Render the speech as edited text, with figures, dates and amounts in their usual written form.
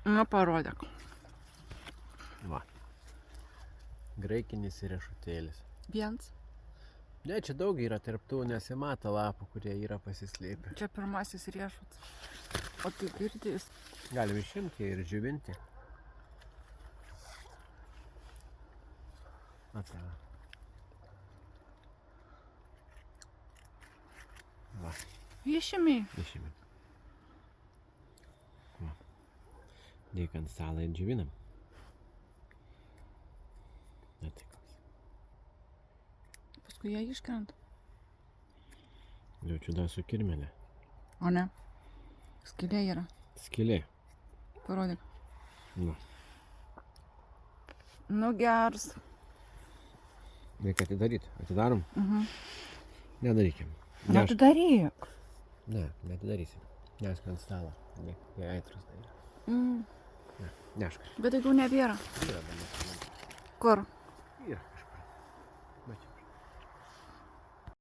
Na, parodyk. Va. Graikinis riešutėlis. Viens. Ne, čia daug yra tarptų, nesimato lapų, kurie yra pasislėpę. Čia pirmasis riešutas. O tai girdės. Galim išimti ir džiovinti. Atsava. Va, Išimiai. išimėm. Va. Dėk ant stalą ir džiovinam. Atsikas. Paskui jie iškrenta. Jaučiu dar su kirmelė. O ne. Skylė yra. Skylė. Parodyk. Va. Nu, geras. Reikia atidaryti. Atidarom? Nedarykim. Na, tu daryk. Ne, neatidarysim. Nešk ant stalo. Jie aitrus darys. Mm. Ne, nešk. Bet daugiau nebėra. Yra, bet Kur?